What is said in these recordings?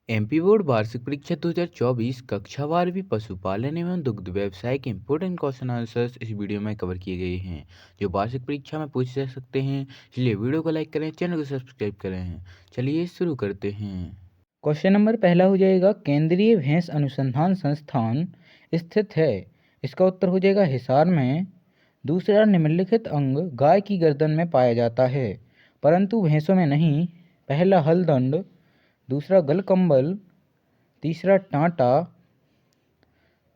MP board वार्षिक परीक्षा 2024 कक्षा 12वीं पशुपालन एवं दुग्ध व्यवसाय के इंपॉर्टेंट क्वेश्चन आंसर्स इस वीडियो में कवर किए गए हैं जो वार्षिक परीक्षा में पूछे जा सकते हैं। इसलिए वीडियो को लाइक करें, चैनल को सब्सक्राइब करें। चलिए शुरू करते हैं। क्वेश्चन नंबर पहला हो जाएगा, केंद्रीय भैंस अनुसंधान संस्थान स्थित है। इसका उत्तर हो जाएगा हिसार में। दूसरा, निम्नलिखित अंग गाय की गर्दन में पाया जाता है परंतु भैंसों में नहीं। पहला हलदंड, दूसरा गलकंबल, तीसरा टांटा,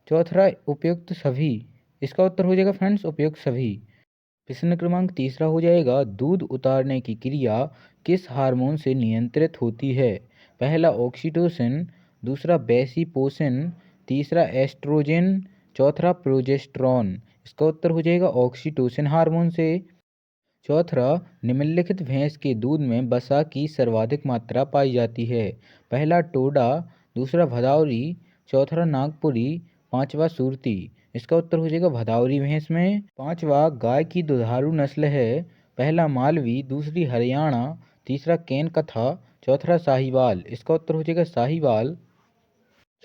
चौथा उपयुक्त सभी। इसका उत्तर हो जाएगा फ्रेंड्स उपयुक्त सभी। प्रश्न क्रमांक तीसरा हो जाएगा, दूध उतारने की क्रिया किस हार्मोन से नियंत्रित होती है। पहला ऑक्सीटोसिन, दूसरा बेसिपोसिन, तीसरा एस्ट्रोजन, चौथा प्रोजेस्टेरॉन। इसका उत्तर हो जाएगा ऑक्सीटोसिन हार्मोन से। चौथा, निम्नलिखित भैंस के दूध में वसा की सर्वाधिक मात्रा पाई जाती है। पहला टोडा, दूसरा भदावरी, चौथा नागपुरी, पांचवा सुरती। इसका उत्तर हो जाएगा भदावरी भैंस में। पांचवा, गाय की दुधारू नस्ल है। पहला मालवी, दूसरी हरियाणा, तीसरा केन कथा, चौथा साहिवाल। इसका उत्तर हो जाएगा साहिवाल।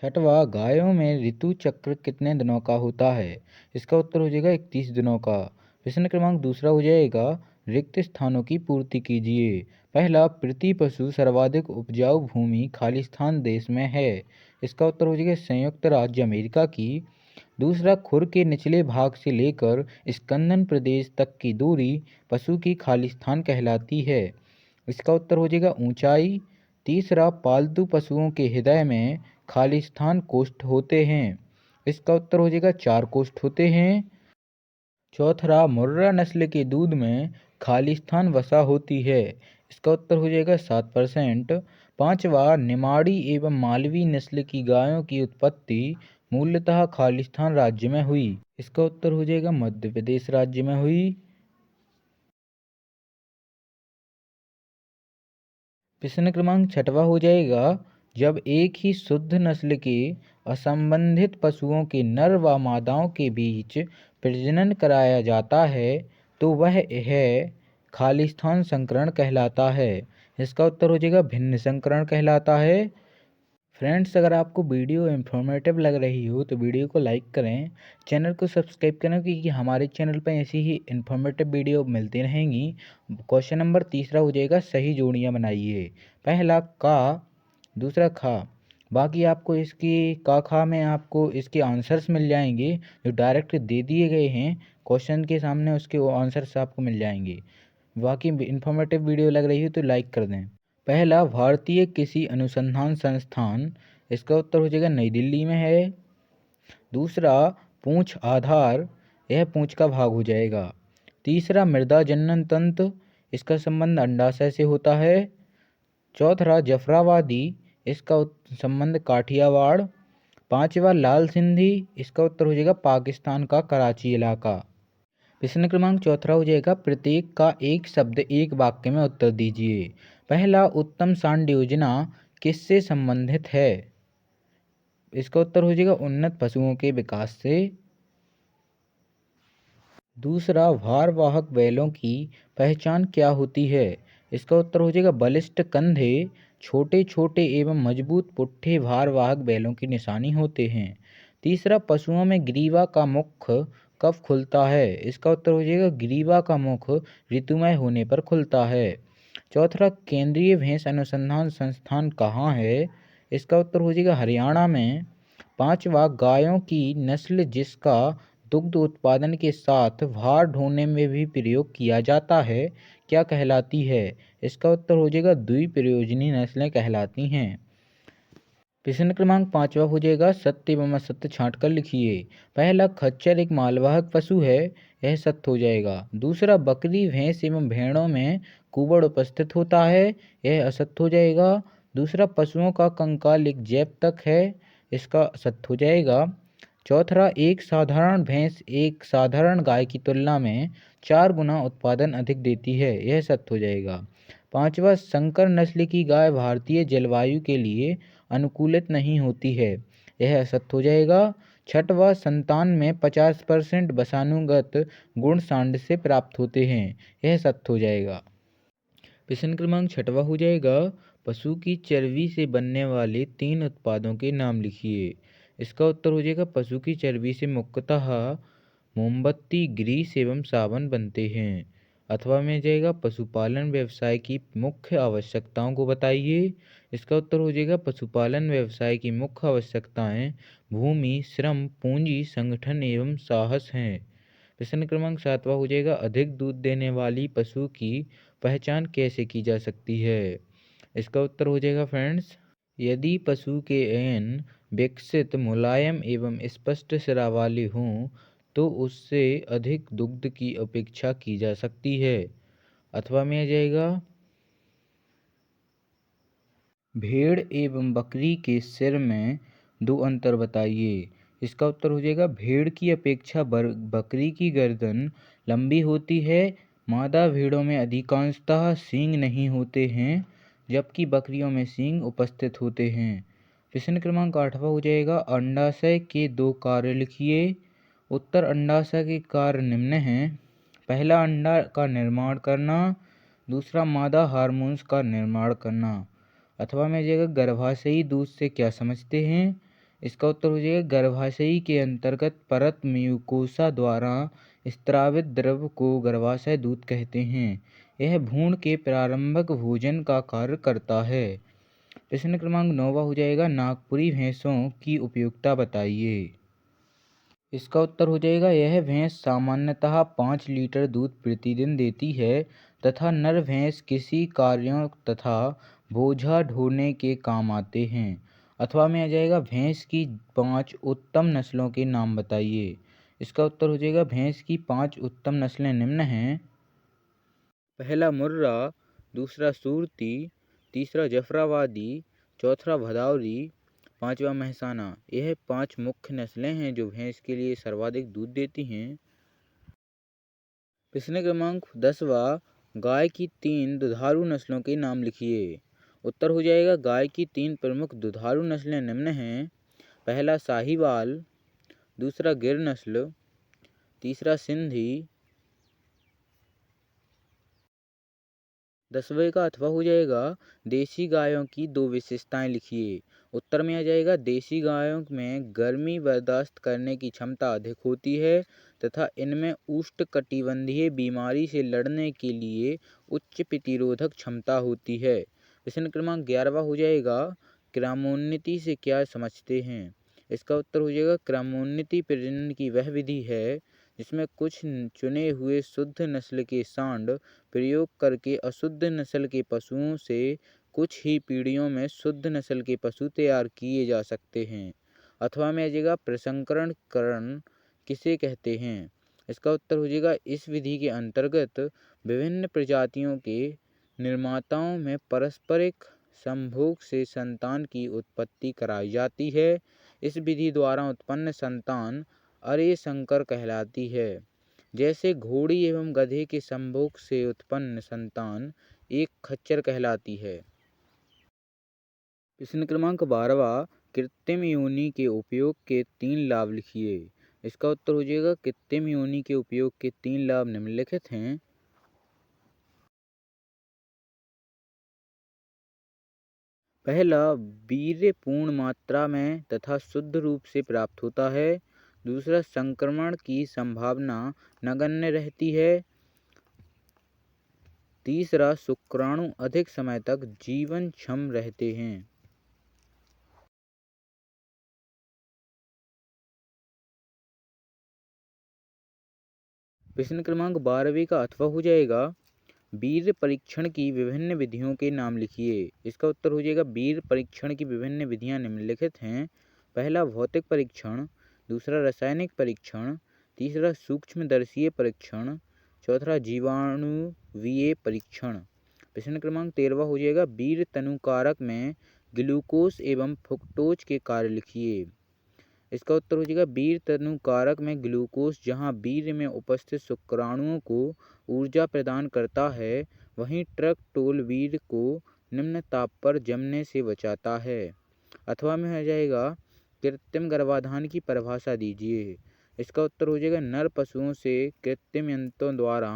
छठवा, गायों में ऋतु चक्र कितने दिनों का होता है। इसका उत्तर हो जाएगा 31 दिनों का। प्रश्न क्रमांक दूसरा हो जाएगा, रिक्त स्थानों की पूर्ति कीजिए। पहला, प्रति पशु सर्वाधिक उपजाऊ भूमि खालिस्तान देश में है। इसका उत्तर हो जाएगा संयुक्त राज्य अमेरिका की। दूसरा, खुर के निचले भाग से लेकर स्कंदन प्रदेश तक की दूरी पशु की खालिस्तान कहलाती है। इसका उत्तर हो जाएगा ऊंचाई। तीसरा, पालतू पशुओं के हृदय में खालिस्तान कोष्ठ होते हैं। इसका उत्तर हो जाएगा 4 कोष्ठ होते हैं। चौथा, मुर्रा नस्ल के दूध में खालिस्तान वसा होती है। इसका उत्तर हो जाएगा 7%। पांचवा, निमाड़ी एवं मालवी नस्ल की गायों की उत्पत्ति मूलतः खालिस्तान राज्य में हुई। इसका उत्तर हो जाएगा मध्य प्रदेश राज्य में हुई। प्रश्न क्रमांक छठवा हो जाएगा, जब एक ही शुद्ध नस्ल के असंबंधित पशुओं के नर व मादाओं के बीच प्रजनन कराया जाता है तो वह है खालिस्तान संकरण कहलाता है। इसका उत्तर हो जाएगा भिन्न संकरण कहलाता है। फ्रेंड्स, अगर आपको वीडियो इन्फॉर्मेटिव लग रही हो तो वीडियो को लाइक करें, चैनल को सब्सक्राइब करें क्योंकि हमारे चैनल पर ऐसी ही इन्फॉर्मेटिव वीडियो मिलती रहेंगी। क्वेश्चन नंबर तीसरा हो जाएगा, सही जोड़ियाँ बनाइए। पहला का, दूसरा खा। बाकी आपको इसकी का खा में आपको इसके आंसर्स मिल जाएंगे जो डायरेक्ट दे दिए गए हैं क्वेश्चन के सामने, उसके वो आंसर्स आपको मिल जाएंगे। बाकी इन्फॉर्मेटिव वीडियो लग रही हो तो लाइक कर दें। पहला, भारतीय कृषि अनुसंधान संस्थान। इसका उत्तर हो जाएगा नई दिल्ली में है। दूसरा, पूंछ आधार, यह पूंछ का भाग हो जाएगा। तीसरा, मृदा जनन तंत्र, इसका संबंध अंडाशय से होता है। चौथा, जफराबादी, इसका संबंध काठियावाड़। पांचवा, लाल सिंधी, इसका उत्तर हो जाएगा पाकिस्तान का कराची इलाका। प्रश्न क्रमांक चौथा हो जाएगा, प्रत्येक का एक शब्द एक वाक्य में उत्तर दीजिए। पहला, उत्तम सांड योजना किससे संबंधित है। इसका उत्तर हो जाएगा उन्नत पशुओं के विकास से। दूसरा, भारवाहक बैलों की पहचान क्या होती है। इसका उत्तर हो जाएगा बलिष्ठ कंधे, छोटे छोटे एवं मजबूत पुट्ठे भारवाहक बैलों की निशानी होते हैं। तीसरा, पशुओं में ग्रीवा का मुख कब खुलता है। इसका उत्तर हो जाएगा ग्रीवा का मुख ऋतुमय होने पर खुलता है। चौथा, केंद्रीय भैंस अनुसंधान संस्थान कहाँ है। इसका उत्तर हो जाएगा हरियाणा में। पांचवा, गायों की नस्ल जिसका दुग्ध उत्पादन के साथ भार ढोने में भी प्रयोग किया जाता है क्या कहलाती है। इसका उत्तर हो जाएगा द्विप्रयोजनी नस्लें कहलाती हैं। प्रश्न क्रमांक पांचवा हो जाएगा, सत्य एवं असत्य छांट कर लिखिए। पहला, खच्चर एक मालवाहक पशु है, यह सत्य हो जाएगा। दूसरा, बकरी भैंस एवं भेड़ों में कुबड़ उपस्थित होता है, यह असत्य हो जाएगा। दूसरा, पशुओं का कंकाल एक जैव है, इसका सत्य हो जाएगा। चौथा, एक साधारण भैंस एक साधारण गाय की तुलना में 4 गुना उत्पादन अधिक देती है, यह सत्य हो जाएगा। पांचवा, संकर नस्ल की गाय भारतीय जलवायु के लिए अनुकूलित नहीं होती है, यह असत्य हो जाएगा। छठवा, संतान में 50% वसानुगत गुण सांड से प्राप्त होते हैं, यह सत्य हो जाएगा। प्रश्न क्रमांक छठवा हो जाएगा, पशु की चर्बी से बनने वाले 3 उत्पादों के नाम लिखिए। इसका उत्तर हो जाएगा पशु की चर्बी से मुख्यतः मोमबत्ती, ग्रीस एवं साबुन बनते हैं। अथवा में जाएगा पशुपालन व्यवसाय की मुख्य आवश्यकताओं को बताइए। इसका उत्तर हो जाएगा पशुपालन व्यवसाय की मुख्य आवश्यकताएं भूमि, श्रम, पूंजी, संगठन एवं साहस हैं। प्रश्न क्रमांक 7वां हो जाएगा अधिक दूध देने वाली पशु की पहचान कैसे की जा सकती है। इसका उत्तर हो जाएगा फ्रेंड्स, यदि पशु के ऐन विकसित, मुलायम एवं स्पष्ट सिरा वाले हों तो उससे अधिक दुग्ध की अपेक्षा की जा सकती है। अथवा में आ जाएगा भेड़ एवं बकरी के सिर में 2 अंतर बताइए। इसका उत्तर हो जाएगा भेड़ की अपेक्षा बकरी की गर्दन लंबी होती है। मादा भेड़ों में अधिकांशतः सींग नहीं होते हैं, जबकि बकरियों में सींग उपस्थित होते हैं। प्रश्न क्रमांक 8वां हो जाएगा अंडाशय के 2 कार्य लिखिए। उत्तर अंडाशय के कार्य निम्न हैं। पहला, अंडा का निर्माण करना। दूसरा, मादा हार्मोन्स का निर्माण करना। अथवा में जाएगा गर्भाशयी दूध से क्या समझते हैं। इसका उत्तर हो जाएगा गर्भाशयी के अंतर्गत परत म्यूकोसा द्वारा स्त्रावित द्रव को गर्भाशय दूध कहते हैं। यह भ्रूण के प्रारंभिक भोजन का कार्य करता है। प्रश्न क्रमांक 9वां हो जाएगा नागपुरी भैंसों की उपयोगिता बताइए। इसका उत्तर हो जाएगा यह भैंस सामान्यतः 5 लीटर दूध प्रतिदिन देती है तथा नर भैंस किसी कार्यों तथा बोझा ढोने के काम आते हैं। अथवा में आ जाएगा भैंस की 5 उत्तम नस्लों के नाम बताइए। इसका उत्तर हो जाएगा भैंस की 5 उत्तम नस्लें निम्न हैं। पहला मुर्रा, दूसरा सूरती, तीसरा जफराबादी, चौथा भदौरी, 5वां महसाना। यह 5 मुख्य नस्लें हैं जो भैंस के लिए सर्वाधिक दूध देती हैं। प्रश्न क्रमांक 10वां गाय की 3 दुधारू नस्लों के नाम लिखिए। उत्तर हो जाएगा गाय की 3 प्रमुख दुधारू नस्लें निम्न हैं। पहला साहीवाल, दूसरा गिर नस्ल, तीसरा सिंधी। 10वें का अथवा हो जाएगा देसी गायों की 2 विशेषताएं लिखिए। उत्तर में आ जाएगा देसी गायों में गर्मी बर्दाश्त करने की क्षमता अधिक होती है तथा इनमें उष्णकटिबंधीय बीमारी से लड़ने के लिए उच्च प्रतिरोधक क्षमता होती है। प्रश्न क्रमांक 11वां हो जाएगा क्रमोन्नति से क्या समझते हैं। इसका उत्तर हो जाएगा क्रमोन्नति प्रजनन की वह विधि है जिसमें कुछ चुने हुए शुद्ध नस्ल के सांड प्रयोग करके अशुद्ध नस्ल के पशुओं से कुछ ही पीढ़ियों में शुद्ध नस्ल के पशु तैयार किए जा सकते हैं। अथवा में आ जाएगा प्रसंकरणकरण किसे कहते हैं। इसका उत्तर हो जाएगा इस विधि के अंतर्गत विभिन्न प्रजातियों के निर्माताओं में पारस्परिक संभोग से संतान की उत्पत्ति कराई जाती है। इस विधि द्वारा उत्पन्न संतान अरे संकर कहलाती है। जैसे घोड़ी एवं गधे के संभोग से उत्पन्न संतान एक खच्चर कहलाती है। प्रश्न क्रमांक 12वां कृत्रिम योनि के उपयोग के 3 लाभ लिखिए। इसका उत्तर हो जाएगा कृत्रिम योनि के उपयोग के 3 लाभ निम्नलिखित हैं। पहला, वीर्य पूर्ण मात्रा में तथा शुद्ध रूप से प्राप्त होता है। दूसरा, संक्रमण की संभावना नगण्य रहती है। तीसरा, शुक्राणु अधिक समय तक जीवनक्षम रहते हैं। प्रश्न क्रमांक 12वें का अथवा हो जाएगा वीर्य परीक्षण की विभिन्न विधियों के नाम लिखिए। इसका उत्तर हो जाएगा वीर्य परीक्षण की विभिन्न विधियां निम्नलिखित हैं। पहला, भौतिक परीक्षण। दूसरा, रासायनिक परीक्षण। तीसरा, सूक्ष्मदर्शीय परीक्षण। चौथा, जीवाणुवीय परीक्षण। प्रश्न क्रमांक 13वां हो जाएगा वीर्य तनुकारक में ग्लूकोज एवं फ्रुक्टोज के कार्य लिखिए। इसका उत्तर हो जाएगा वीर्य तनुकारक में ग्लूकोज जहां वीर्य में उपस्थित शुक्राणुओं को ऊर्जा प्रदान करता है, वहीं ट्रकटोल वीर्य को निम्न ताप पर जमने से बचाता है। अथवा में आ जाएगा कृत्रिम गर्भाधान की परिभाषा दीजिए। इसका उत्तर हो जाएगा नर पशुओं से कृत्रिम यंत्रों द्वारा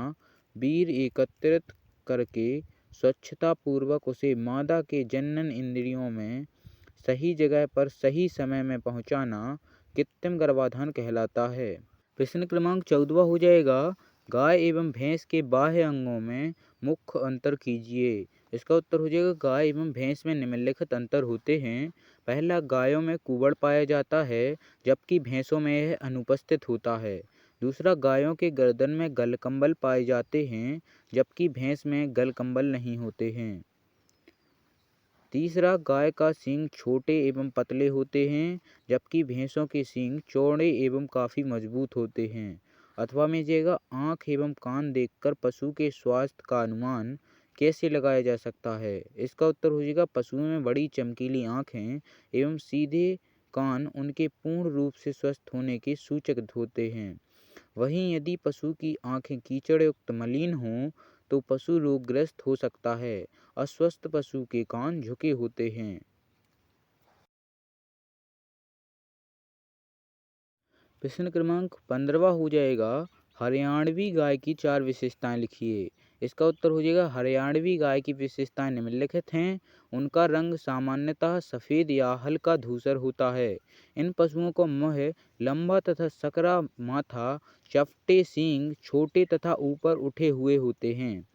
वीर्य एकत्रित करके स्वच्छतापूर्वक उसे मादा के जनन इंद्रियों में सही जगह पर सही समय में पहुंचाना कृत्रिम गर्भाधान कहलाता है। प्रश्न क्रमांक 14 हो जाएगा, गाय एवं भैंस के बाह्य अंगों में मुख्य अंतर कीजिए। इसका उत्तर हो जाएगा, गाय एवं भैंस में निम्नलिखित अंतर होते हैं। पहला, गायों में कूबड़ पाया जाता है जबकि भैंसों में यह अनुपस्थित होता है। दूसरा, गायों के गर्दन में गलकंबल पाए जाते हैं जबकि भैंस में गलकंबल नहीं होते हैं। तीसरा, गाय का सींग छोटे एवं पतले होते हैं जबकि भैंसों के सींग चौड़े एवं काफ़ी मजबूत होते हैं। अथवा में जाएगा, आँख एवं कान देखकर पशु के स्वास्थ्य का अनुमान कैसे लगाया जा सकता है। इसका उत्तर हो जाएगा, पशुओं में बड़ी चमकीली आँखें एवं सीधे कान उनके पूर्ण रूप से स्वस्थ होने के सूचक होते हैं। वहीं यदि पशु की आँखें कीचड़युक्त मलिन हों तो पशु रोगग्रस्त हो सकता है। अस्वस्थ पशु के कान झुके होते हैं। प्रश्न क्रमांक 15 हो जाएगा, हरियाणवी गाय की 4 विशेषताएं लिखिए। इसका उत्तर हो जाएगा, हरियाणवी गाय की विशेषताएं निम्नलिखित हैं। उनका रंग सामान्यतः सफ़ेद या हल्का धूसर होता है। इन पशुओं का मुँह लंबा तथा सकरा माथा, चपटे सींग, छोटे तथा ऊपर उठे हुए होते हैं।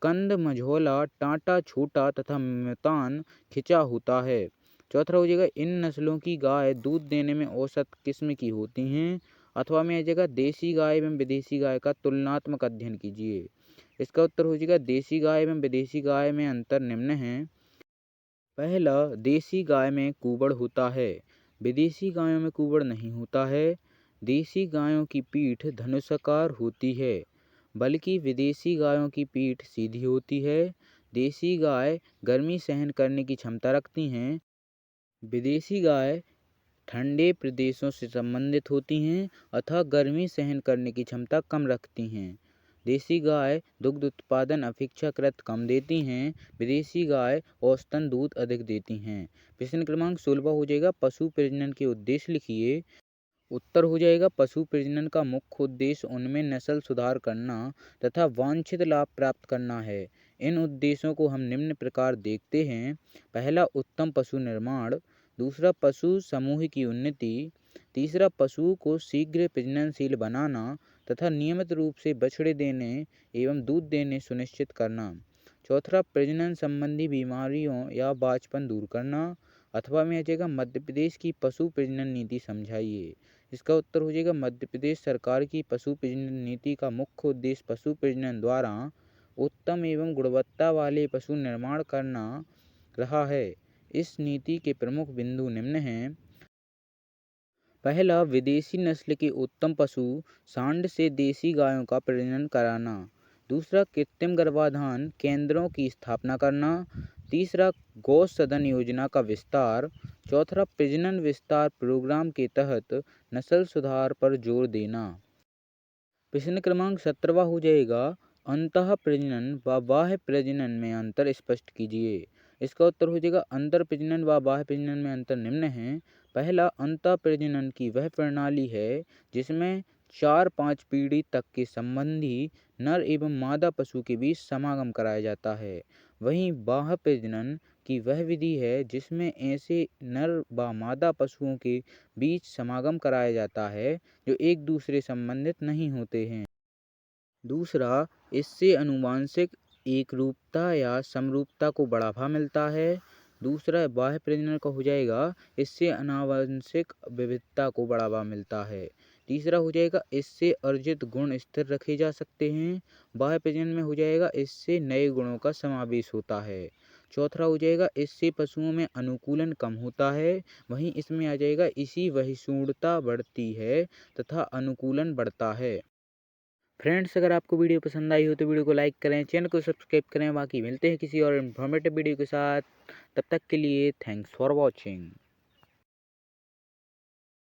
कंद मझोला, टाँटा छोटा तथा म्युतान खिंचा होता है। चौथा हो जाएगा, इन नस्लों की गाय दूध देने में औसत किस्म की होती हैं। अथवा में आ जाएगा, देसी गाय एवं विदेशी गाय का तुलनात्मक अध्ययन कीजिए। इसका उत्तर हो जाएगा, देसी गाय एवं विदेशी गाय में अंतर निम्न है। पहला, देसी गाय में कूबड़ होता है, विदेशी गायों में कूबड़ नहीं होता है। देसी गायों की पीठ धनुषाकार होती है बल्कि विदेशी गायों की पीठ सीधी होती है। देसी गाय गर्मी सहन करने की क्षमता रखती हैं। विदेशी गाय ठंडे प्रदेशों से संबंधित होती हैं अतः गर्मी सहन करने की क्षमता कम रखती हैं। देसी गाय दुग्ध उत्पादन अपेक्षाकृत कम देती हैं। विदेशी गाय औसतन दूध अधिक देती हैं। प्रश्न क्रमांक 16 हो जाएगा, पशु प्रजनन के उद्देश्य लिखिए। उत्तर हो जाएगा, पशु प्रजनन का मुख्य उद्देश्य उनमें नस्ल सुधार करना तथा वांछित लाभ प्राप्त करना है। इन उद्देश्यों को हम निम्न प्रकार देखते हैं। पहला, उत्तम पशु निर्माण। दूसरा, पशु समूह की उन्नति। तीसरा, पशु को शीघ्र प्रजननशील बनाना तथा नियमित रूप से बछड़े देने एवं दूध देने सुनिश्चित करना। चौथा, प्रजनन संबंधी बीमारियों या बांझपन दूर करना। अथवा में आ जाएगा, मध्य प्रदेश की पशु प्रजनन नीति समझाइए। इसका उत्तर हो जाएगा, मध्य प्रदेश सरकार की पशु प्रजनन नीति का मुख्य उद्देश्य पशु प्रजनन द्वारा उत्तम एवं गुणवत्ता वाले पशु निर्माण करना रहा है। इस नीति के प्रमुख बिंदु निम्न हैं। पहला, विदेशी नस्ल के उत्तम पशु सांड से देसी गायों का प्रजनन कराना। दूसरा, कृत्रिम गर्भाधान केंद्रों की स्थापना करना। तीसरा, गौ सदन योजना का विस्तार। चौथा, प्रजनन विस्तार प्रोग्राम के तहत नस्ल सुधार पर जोर देना। प्रश्न क्रमांक 17 हो जाएगा, अंतः प्रजनन व बाह्य प्रजनन में अंतर स्पष्ट कीजिए। इसका उत्तर हो जाएगा, अंतर प्रजनन व बाह्य प्रजनन में अंतर निम्न है। पहला, अंतः प्रजनन की वह प्रणाली है जिसमें 4-5 पीढ़ी तक के संबंधी नर एवं मादा पशु के बीच समागम कराया जाता है। वहीं बाह्य प्रजनन की वह विधि है जिसमें ऐसे नर व मादा पशुओं के बीच समागम कराया जाता है जो एक दूसरे संबंधित नहीं होते हैं। दूसरा, इससे आनुवंशिक एकरूपता या समरूपता को बढ़ावा मिलता है। दूसरा, बाह्य प्रजनन का हो जाएगा, इससे आनुवंशिक विविधता को बढ़ावा मिलता है। तीसरा हो जाएगा, इससे अर्जित गुण स्थिर रखे जा सकते हैं। बाह्य प्रजनन में हो जाएगा, इससे नए गुणों का समावेश होता है। चौथा हो जाएगा, इससे पशुओं में अनुकूलन कम होता है। वहीं इसमें आ जाएगा, इसी बहिष्णुता बढ़ती है तथा अनुकूलन बढ़ता है। फ्रेंड्स, अगर आपको वीडियो पसंद आई हो तो वीडियो को लाइक करें, चैनल को सब्सक्राइब करें। बाकी मिलते हैं किसी और इन्फॉर्मेटिव वीडियो के साथ। तब तक के लिए थैंक्स फॉर वॉचिंग।